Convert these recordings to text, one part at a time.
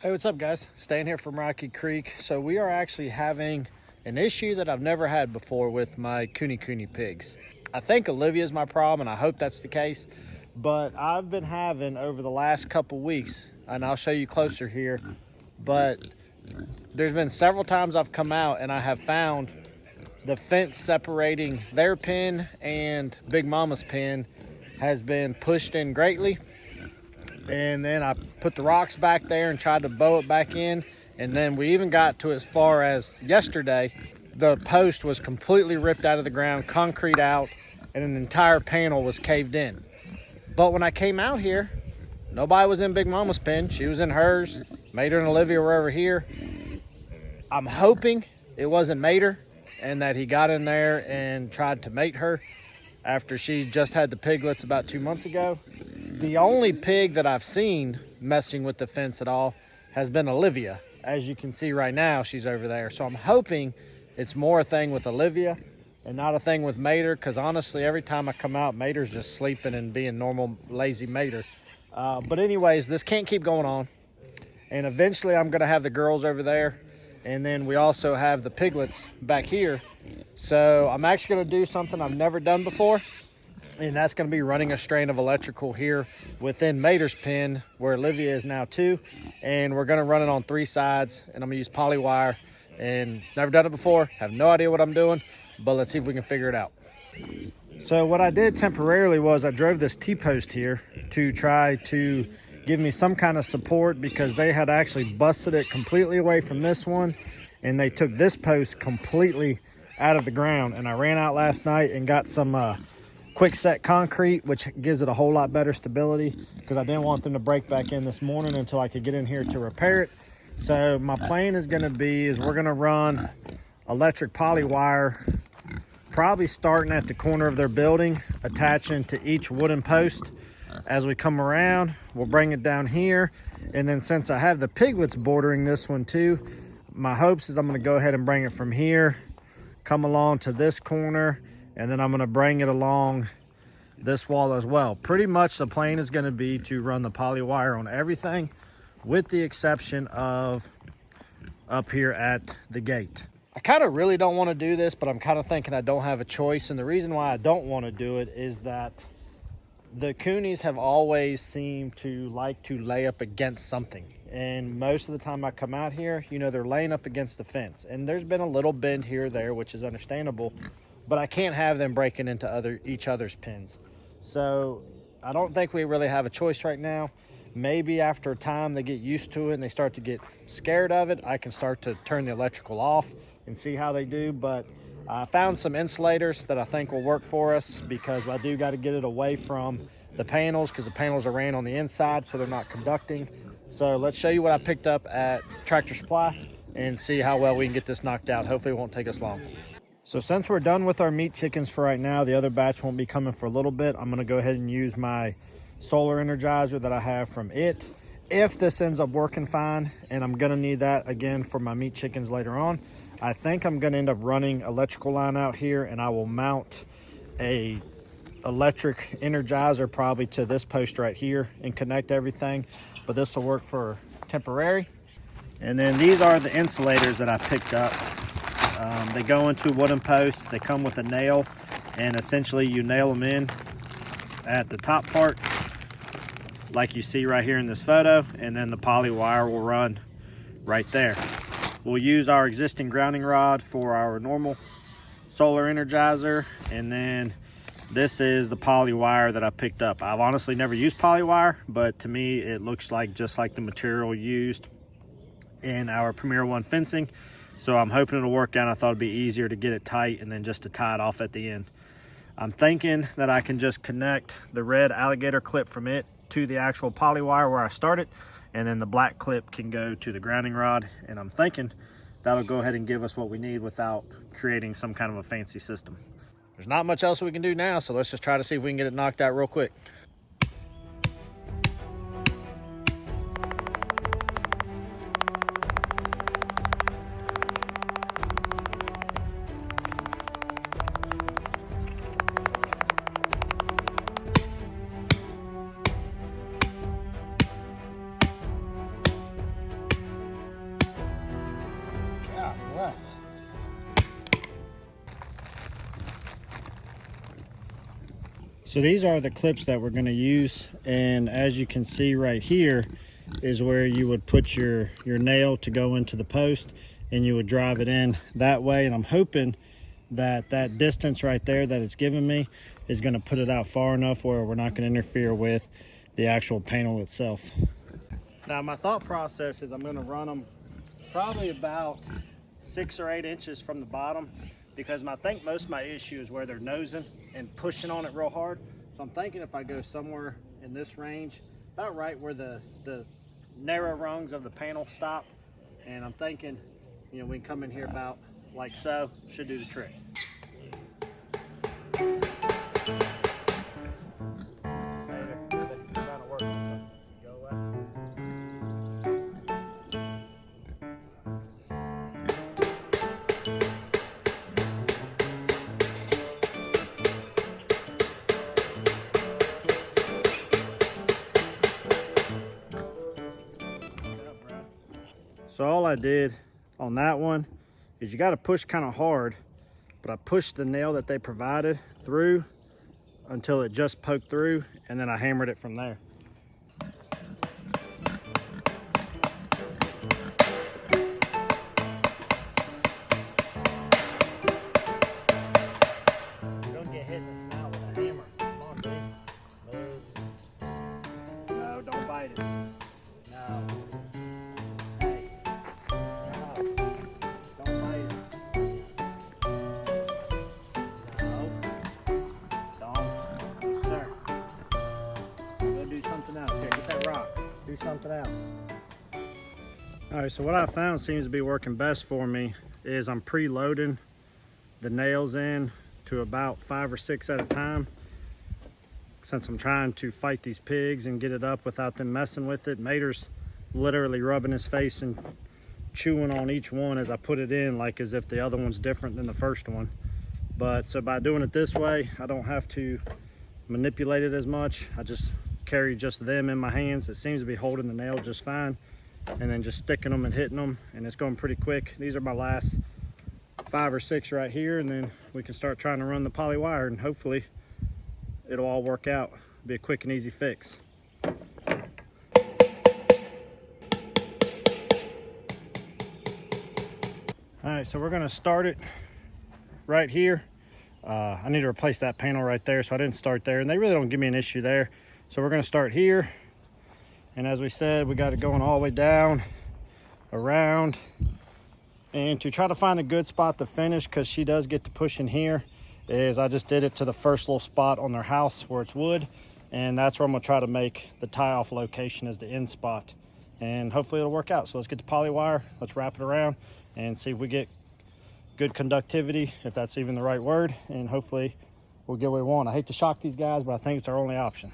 Hey, what's up, guys? Staying here from Rocky Creek. So we are actually having an issue that I've never had before with my Kuni pigs. I think Olivia's my problem, and I hope that's the case. But I've been having over the last couple weeks, and I'll show you closer here, but there's been several times I've come out and I have found the fence separating their pen and Big Mama's pen has been pushed in greatly. And then I put the rocks back there and tried to bow it back in. And then we even got to as far as yesterday, the post was completely ripped out of the ground, concrete out, and an entire panel was caved in. But when I came out here, nobody was in Big Mama's pen. She was in hers. Mater and Olivia were over here. I'm hoping it wasn't Mater and that he got in there and tried to mate her after she just had the piglets about 2 months ago. The only pig that I've seen messing with the fence at all has been Olivia. As you can see right now, she's over there. So I'm hoping it's more a thing with Olivia and not a thing with Mater, because honestly, every time I come out, Mater's just sleeping and being normal, lazy Mater. But anyways, this can't keep going on. And eventually I'm gonna have the girls over there. And then we also have the piglets back here. So I'm actually gonna do something I've never done before. And that's gonna be running a strain of electrical here within Mater's pen, where Olivia is now too. And we're gonna run it on 3 sides, and I'm gonna use poly wire. And never done it before, have no idea what I'm doing, but let's see if we can figure it out. So what I did temporarily was I drove this T-post here to try to give me some kind of support, because they had actually busted it completely away from this one, and they took this post completely out of the ground. And I ran out last night and got some quick set concrete, which gives it a whole lot better stability, because I didn't want them to break back in this morning until I could get in here to repair it. So my plan is going to be we're going to run electric poly wire, probably starting at the corner of their building, attaching to each wooden post. As we come around, we'll bring it down here. And then since I have the piglets bordering this one too, my hopes is I'm going to go ahead and bring it from here, come along to this corner, and then I'm going to bring it along this wall as well. Pretty much the plan is going to be to run the poly wire on everything, with the exception of up here at the gate. I kind of really don't want to do this, but I'm kind of thinking I don't have a choice. And the reason why I don't want to do it is that the Kunis have always seemed to like to lay up against something. And most of the time I come out here, you know, they're laying up against the fence. And there's been a little bend here or there, which is understandable, but I can't have them breaking into each other's pens. So I don't think we really have a choice right now. Maybe after a time they get used to it and they start to get scared of it, I can start to turn the electrical off and see how they do. But I found some insulators that I think will work for us, because I do got to get it away from the panels, because the panels are ran on the inside, so they're not conducting. So let's show you what I picked up at Tractor Supply and see how well we can get this knocked out. Hopefully it won't take us long. So since we're done with our meat chickens for right now, the other batch won't be coming for a little bit. I'm going to go ahead and use my solar energizer that I have from it. If this ends up working fine, and I'm going to need that again for my meat chickens later on, I think I'm going to end up running electrical line out here, and I will mount a electric energizer probably to this post right here and connect everything. But this will work for temporary. And then these are the insulators that I picked up. They go into wooden posts. They come with a nail, and essentially you nail them in at the top part like you see right here in this photo, and then the poly wire will run right there. We'll use our existing grounding rod for our normal solar energizer, and then this is the poly wire that I picked up. I've honestly never used poly wire, but to me it looks like just like the material used in our Premier One fencing. So I'm hoping it'll work out. I thought it'd be easier to get it tight and then just to tie it off at the end. I'm thinking that I can just connect the red alligator clip from it to the actual poly wire where I started, and then the black clip can go to the grounding rod. And I'm thinking that'll go ahead and give us what we need without creating some kind of a fancy system. There's not much else we can do now, so let's just try to see if we can get it knocked out real quick. So these are the clips that we're going to use, and as you can see right here is where you would put your nail to go into the post, and you would drive it in that way. And I'm hoping that that distance right there that it's giving me is going to put it out far enough where we're not going to interfere with the actual panel itself. Now my thought process is I'm going to run them probably about 6 or 8 inches from the bottom, because I think most of my issue is where they're nosing and pushing on it real hard. So I'm thinking if I go somewhere in this range, about right where the narrow rungs of the panel stop, and I'm thinking, you know, we can come in here about like so, should do the trick. So all I did on that one is you got to push kind of hard, but I pushed the nail that they provided through until it just poked through, and then I hammered it from there. Don't get hit in the snout with a hammer. Come on, dude. Move. No, don't bite it. No. Do something else. All right, so what I found seems to be working best for me is I'm preloading the nails in to about 5 or 6 at a time, since I'm trying to fight these pigs and get it up without them messing with it. Mater's literally rubbing his face and chewing on each one as I put it in, like as if the other one's different than the first one. But so by doing it this way, I don't have to manipulate it as much. I just carry just them in my hands. It seems to be holding the nail just fine, and then just sticking them and hitting them, and it's going pretty quick. These are my last 5 or 6 right here, and then we can start trying to run the poly wire, and hopefully it'll all work out. Be a quick and easy fix. All right, so we're going to start it right here. I need to replace that panel right there, so I didn't start there, and they really don't give me an issue there. So we're going to start here, and as we said, we got it going all the way down, around, and to try to find a good spot to finish, because she does get to push in here, is I just did it to the first little spot on their house where it's wood, and that's where I'm going to try to make the tie-off location as the end spot, and hopefully it'll work out. So let's get the poly wire, let's wrap it around, and see if we get good conductivity, if that's even the right word, and hopefully we'll get what we want. I hate to shock these guys, but I think it's our only option.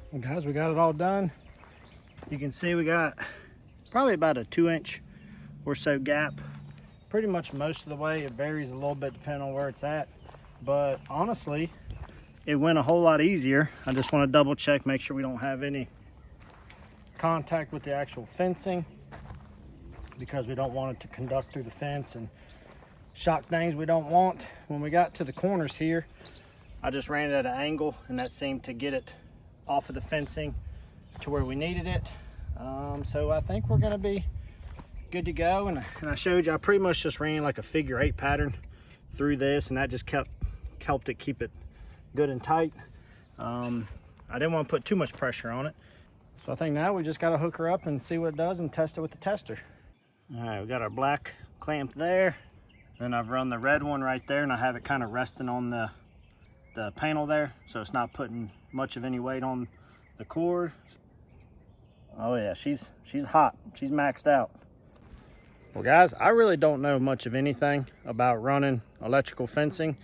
Well, guys, we got it all done. You can see we got probably about a 2-inch or so gap pretty much most of the way. It varies a little bit depending on where it's at, but honestly it went a whole lot easier. I just want to double check, make sure we don't have any contact with the actual fencing, because we don't want it to conduct through the fence and shock things we don't want. When we got to the corners here, I just ran it at an angle, and that seemed to get it off of the fencing to where we needed it. So I think we're gonna be good to go. And I showed you, I pretty much just ran like a figure 8 pattern through this, and that just helped it keep it good and tight. I didn't want to put too much pressure on it. So I think now we just got to hook her up and see what it does and test it with the tester. All right, we got our black clamp there. Then I've run the red one right there, and I have it kind of resting on the panel there, so it's not putting much of any weight on the cord. Oh yeah, she's hot. She's maxed out. Well guys, I really don't know much of anything about running electrical fencing.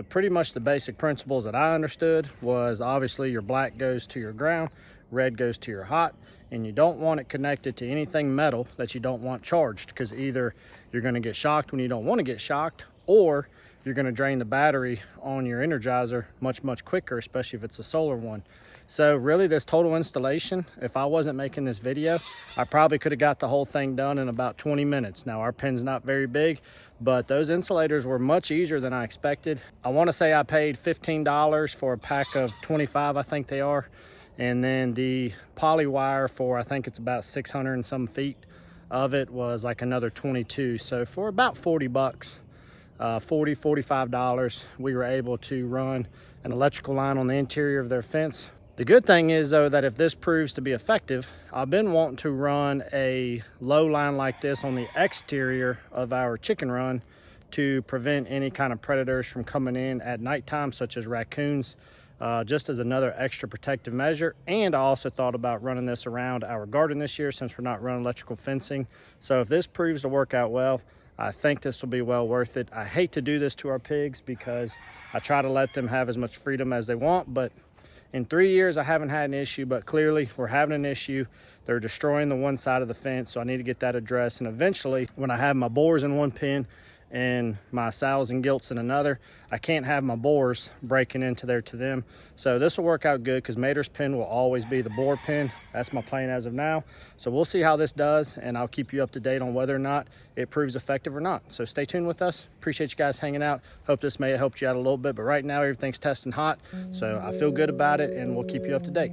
Pretty much the basic principles that I understood was obviously your black goes to your ground, red goes to your hot, and you don't want it connected to anything metal that you don't want charged, because either you're going to get shocked when you don't want to get shocked, or you're going to drain the battery on your Energizer much quicker, especially if it's a solar one. So really, this total installation, if I wasn't making this video, I probably could have got the whole thing done in about 20 minutes. Now our pin's not very big, but those insulators were much easier than I expected. I want to say I paid $15 for a pack of 25, I think they are. And then the poly wire for, I think it's about 600 and some feet of it, was like another 22. So for about 40 bucks, $45, we were able to run an electrical line on the interior of their fence. The good thing is though, that if this proves to be effective, I've been wanting to run a low line like this on the exterior of our chicken run to prevent any kind of predators from coming in at nighttime, such as raccoons, just as another extra protective measure. And I also thought about running this around our garden this year, since we're not running electrical fencing. So if this proves to work out well, I think this will be well worth it. I hate to do this to our pigs because I try to let them have as much freedom as they want, but in 3 years, I haven't had an issue, but clearly we're having an issue. They're destroying the one side of the fence, so I need to get that addressed. And eventually, when I have my boars in one pen and my sows and gilts in another, I can't have my boars breaking into there to them. So this will work out good, because Mater's pen will always be the boar pen. That's my plan as of now. So we'll see how this does, and I'll keep you up to date on whether or not it proves effective or not. So stay tuned with us. Appreciate you guys hanging out. Hope this may have helped you out a little bit, but right now everything's testing hot. So I feel good about it, and we'll keep you up to date.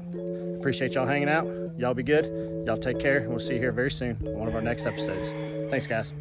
Appreciate y'all hanging out. Y'all be good. Y'all take care, and we'll see you here very soon on one of our next episodes. Thanks guys.